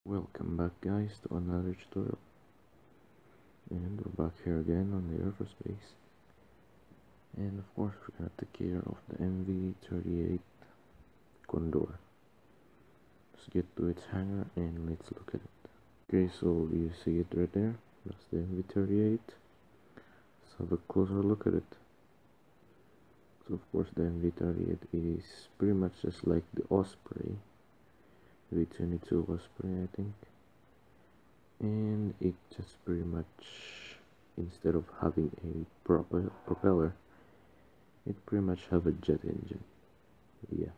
Welcome back guys to another tutorial, and we're back here again on the Air Force Base, and of course we're gonna take care of the mv-38 condor. Let's get to its hangar and let's look at it. Okay, so you see it right there, that's the mv-38. Let's have a closer look at it. So of course the mv-38 is pretty much just like the Osprey, V-22 Osprey I think. And it just pretty much, instead of having a propeller, it pretty much have a jet engine. Yeah,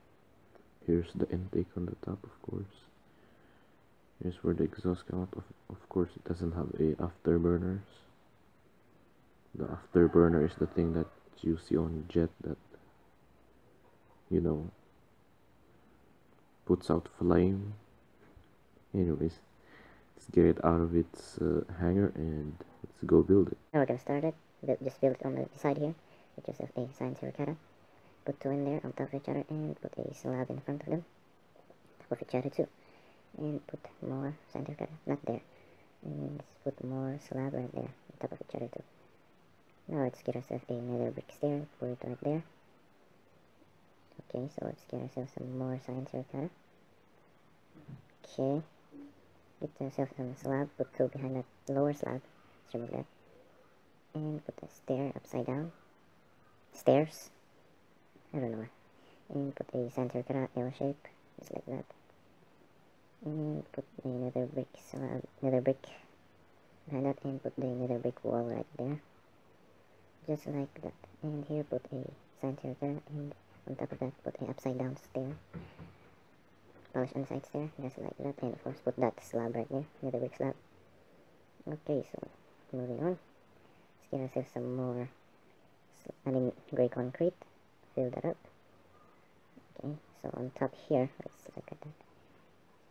here's the intake on the top, of course. Here's where the exhaust come out. Of course it doesn't have a afterburners. The afterburner is the thing that you see on jet that, you know, puts out flame. Anyways, let's get it out of its hangar and let's go build it. Now we're gonna start it. Just build it on the side here. Get yourself a science terracotta. Put two in there on top of each other and put a slab in front of them. Top of each other too. And put more science terracotta. Not there. And let's put more slab right there on top of each other too. Now let's get ourselves a nether brick stair. Put it right there. Okay, so let's get ourselves some more science terracotta. Okay. Get yourself some slab. Put two behind that lower slab. Let's remove that. And put the stair upside down. Stairs. I don't know. And put a center cut L shape, just like that. And put another brick slab, another brick behind that, and put the another brick wall right there, just like that. And here put a center cut, and on top of that put a upside down stair. Polish on the side stair, just like that. And of course put that slab right there, another brick slab. Okay, so moving on. Let's get ourselves some more, gray concrete. Fill that up. Okay, so on top here, let's look at that.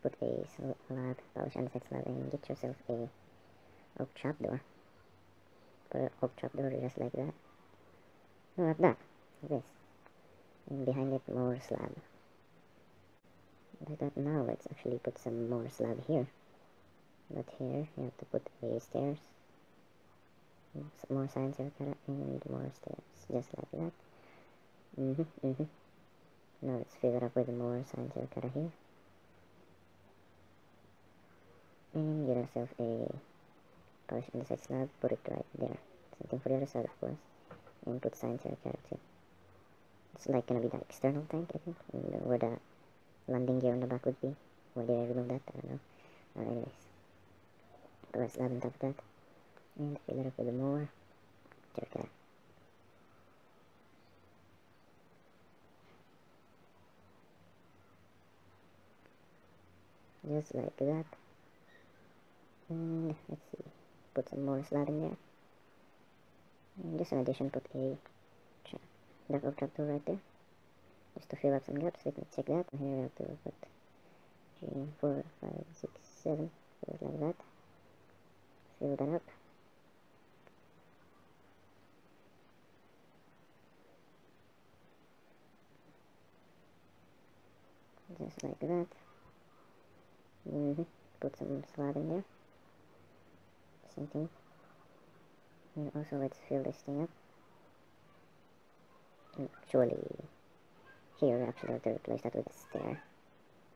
Put a slab, polish andesite slab, and get yourself a oak trapdoor. Put an oak trapdoor just like that. No, not that. Like this. And behind it, more slab. Like that. Now let's actually put some more slab here. But here, you have to put a stairs. Some more science terracotta and more stairs, just like that. Now let's fill it up with more science terracotta here. And get ourselves a polished andesite slab, put it right there. Same thing for the other side, of course. And put science terracotta too. It's like gonna be the external tank, I think. And where the landing gear on the back would be. Why did I remove that? I don't know. Anyways. Put a slab on top of that. And fill it up with more terracotta. Just like that. And let's see, put some more slab in there. And just in addition, put a dark oak trapdoor right there, just to fill up some gaps. Let me check that. Here we have to put 3, 4, 5, 6, 7, just like that. Fill that up. Just like that. Put some slab in there. Same thing. And also let's fill this thing up. And actually, here actually have to replace that with a stair.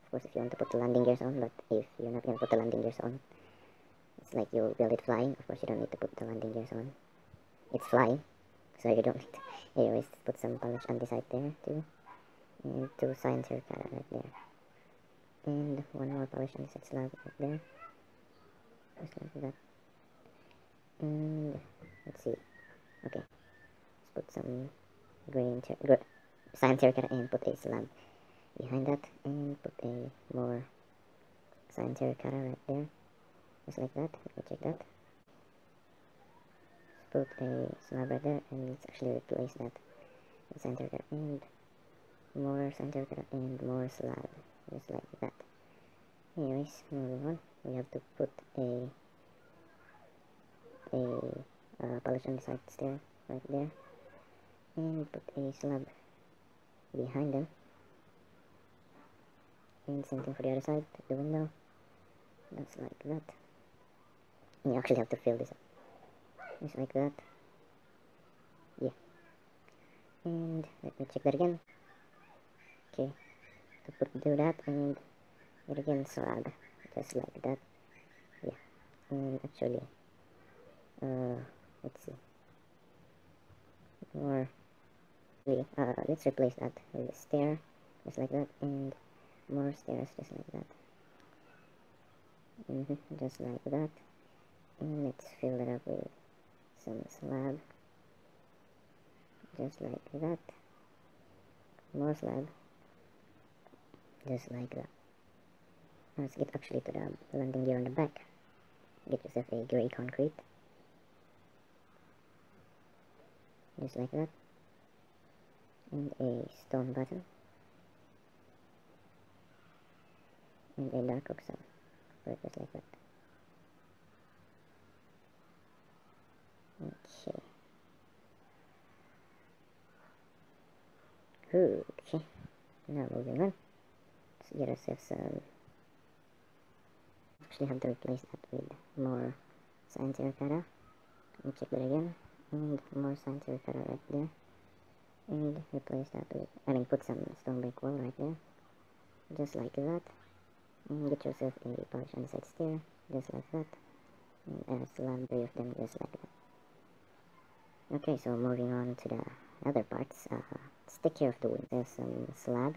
Of course, if you want to put the landing gears on, but if you're not going to put the landing gears on, it's like you build it flying. Of course, you don't need to put the landing gears on. It's flying, so you don't need to. Anyways, put some polished andesite there too. And 2 science terracotta right there. And 1 more polished andesite slab right there. Just like that. And let's see. Okay, let's put some science terracotta and put a slab behind that, and put a more science terracotta right there, just like that. Let me check that. Let's put a slab right there, and let's actually replace that with science terracotta and more science terracotta and more slab, just like that. Anyways, moving on, we have to put a polished andesite stair right there, and put a slab behind them, and same thing for the other side, the window, Just like that. And you actually have to fill this up. Just like that. Yeah. And let me check that again. Okay. Do that and it again slab. Just like that. Yeah. And actually, let's see. More. Let's replace that with a stair. Just like that. And more stairs. Just like that. Just like that. And let's fill it up with some slab. Just like that. More slab. Just like that. Let's get actually to the landing gear on the back. Get yourself a gray concrete. Just like that. And a stone bottom. And a dark oak saw. Just like that. Okay. Okay. Now moving on. Let's get ourselves some. Actually have to replace that with more science terracotta. Let me check that again. And more science terracotta right there. And replace that with, put some stone brick wall right there. Just like that. And get yourself a polish on the side stair. Just like that. And a slab, 3 of them, just like that. Okay, so moving on to the other parts. Let's take care of the wood. There's some slab.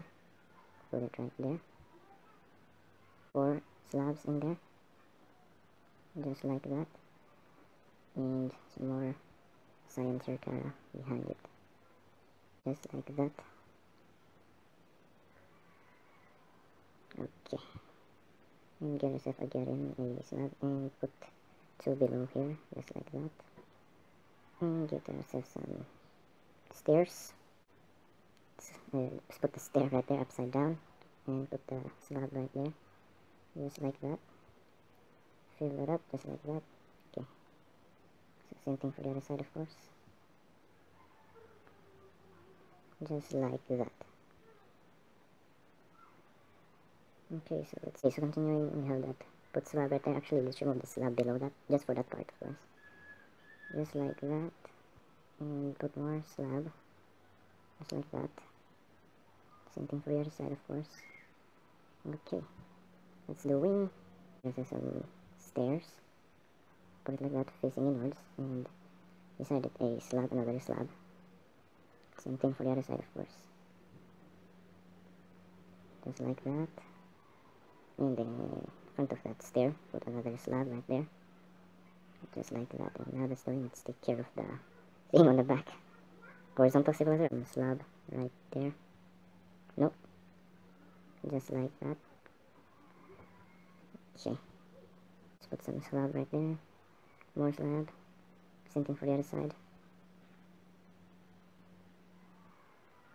Put it right there. 4 slabs in there. Just like that. And some more cyan terracotta behind it. Just like that. Okay. And get yourself again a slab and put 2 below here. Just like that. And get yourself some stairs. Let's put the stair right there upside down. And put the slab right there. Just like that. Fill it up just like that. Okay. So same thing for the other side, of course. Just like that. Okay, so let's see. So continuing, we have that put slab right there. Actually, let's remove the slab below that, just for that part, of course. Just like that. And put more slab. Just like that. Same thing for the other side, of course. Okay. That's the wing. There's some stairs. Put it like that, facing inwards, and beside it a slab, another slab. Same thing for the other side, of course. Just like that. And then in front of that stair, put another slab right there. Just like that. And now that's the wing. Let's take care of the thing on the back. Horizontal stabilizer, slab right there. Nope. Just like that. Okay. Let's put some slab right there. More slab. Same thing for the other side.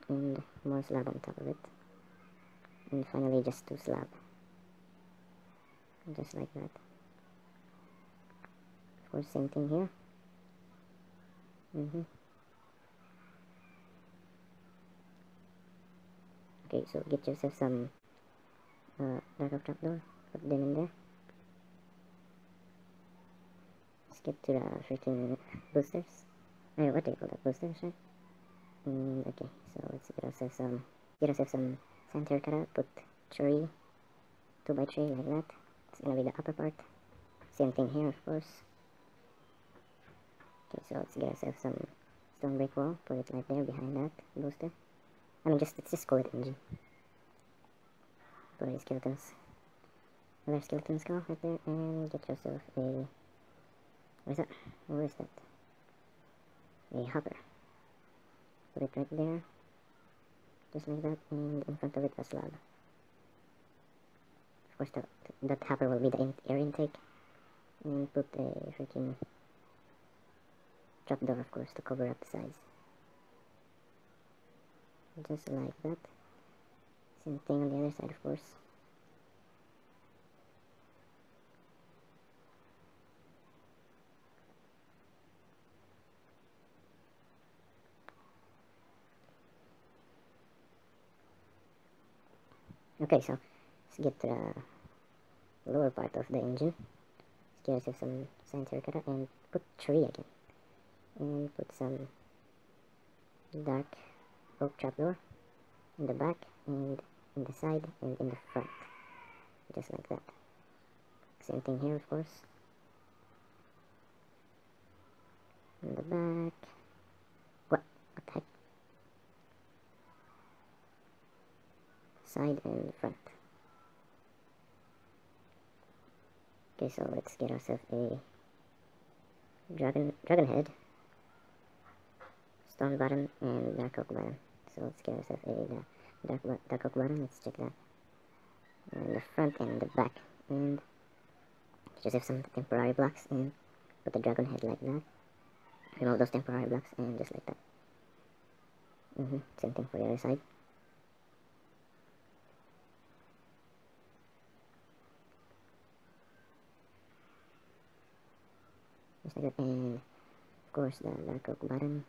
And more slab on top of it. And finally just 2 slab. Just like that. Of course, same thing here. Okay, so get yourself some dark oak trapdoor. Put them in there. Let's get to the freaking boosters. What do you call that? Boosters, right? Okay, so let's get ourselves some sand terracotta. Put 3, 2 by 3 like that. It's gonna be the upper part. Same thing here, of course. Okay, so let's get ourselves some stone brick wall. Put it right there behind that booster. Let's just call it MG. Put a skeletons. Another skeleton skull right there, and get yourself a. What is that? Where is that? A hopper. Put it right there. Just like that, and in front of it a slab. Of course, that hopper will be the air intake. And put a freaking trapdoor, of course, to cover up the sides. Just like that. Same thing on the other side, of course. Okay, so let's get to the lower part of the engine. Secure yourself some sand terracotta and put tree again. And put some dark oak trapdoor in the back and in the side and in the front. Just like that. Same thing here, of course. In the back. What the heck? Side and front. Okay, so let's get ourselves a dragon head, stone button, and dark oak button. So let's get ourselves a dark oak button. Let's check that. And the front and the back, and just have some temporary blocks and put the dragon head like that. Remove those temporary blocks and just like that. Same thing for the other side. Just like that, and of course the dark oak button,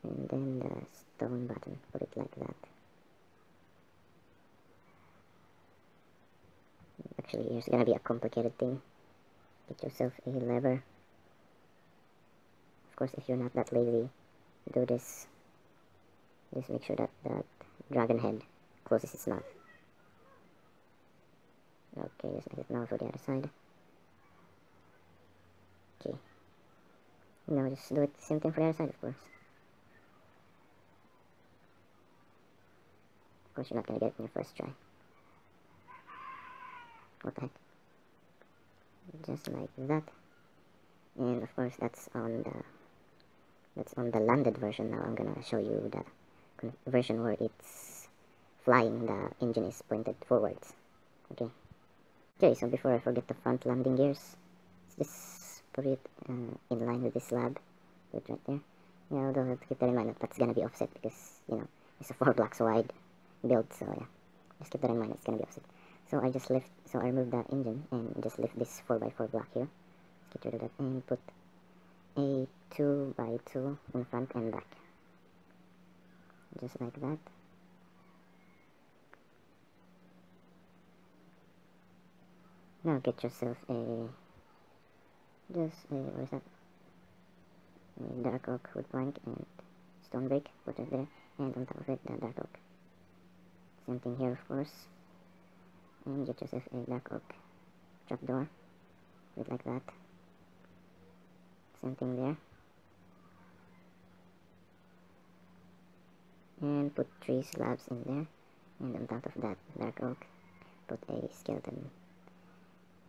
and then the stone button. Put it like that. Actually, here's gonna be a complicated thing. Get yourself a lever. Of course, if you're not that lazy, do this. Just make sure that that dragon head closes its mouth. Okay, just like that. Now for the other side. Okay. Now just do it the same thing for the other side, of course. Of course, you're not gonna get it in your first try. What the heck? Just like that. And of course, that's on the landed version. Now I'm gonna show you the version where it's flying. The engine is pointed forwards. Okay, so before I forget the front landing gears, let's just put it in line with this slab. Put it right there. Yeah, although have to keep that in mind that that's gonna be offset because, you know, it's a 4 blocks wide build, so yeah, just keep that in mind, it's gonna be offset. So I remove the engine and just lift this 4x4 block here. Let's get rid of that and put a 2x2 in front and back. Just like that. Now get yourself what is that? A dark oak wood plank and stone brick, put it there, and on top of it the dark oak. Same thing here, of course. And get yourself a dark oak trapdoor, put it like that. Same thing there. And put 3 slabs in there, and on top of that dark oak, put a skeleton,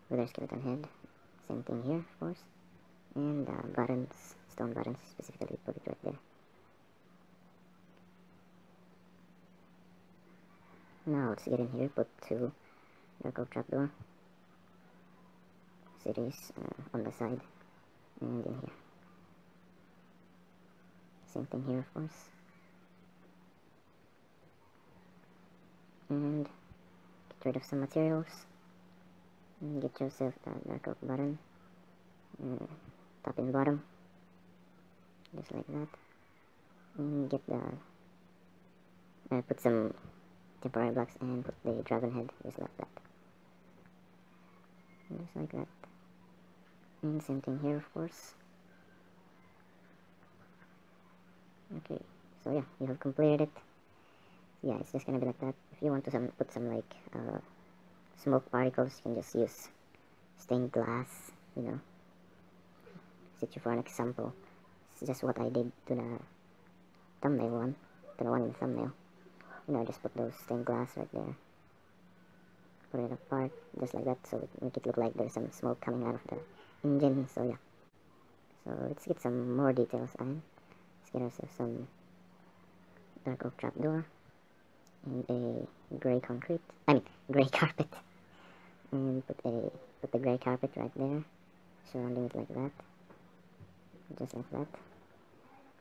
wither skeleton head. Same thing here, of course. And buttons, stone buttons specifically, put it right there. Now let's get in here, put 2 dark oak trapdoor series on the side and in here. Same thing here, of course. And get rid of some materials and get yourself the dark oak button, top and bottom, just like that. And get the put some temporary blocks and put the dragon head just like that. Just like that. And same thing here, of course. Okay, so yeah, you have completed it. Yeah, it's just gonna be like that. If you want to put some like smoke particles, you can just use stained glass, you know. Sit you for an example. It's just what I did to the thumbnail one, to the one in the thumbnail. You know, just put those stained glass right there. Put it apart, just like that, so it make it look like there's some smoke coming out of the engine. So yeah. So let's get some more details on. Let's get ourselves some dark oak trapdoor and a gray gray carpet, and put the gray carpet right there, surrounding it like that, just like that,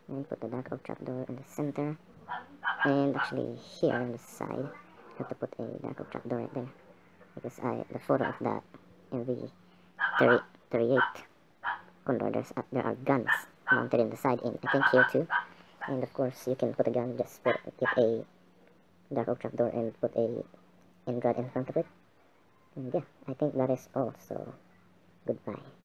and put the dark oak trapdoor in the center, and actually here on the side I have to put a dark oak trapdoor right there because the photo of the mv-38 condor, there are guns mounted in the side, and I think here too. And of course you can put a gun, just get a dark oak trapdoor and put a end rod in front of it, And yeah, I think that is all. So goodbye.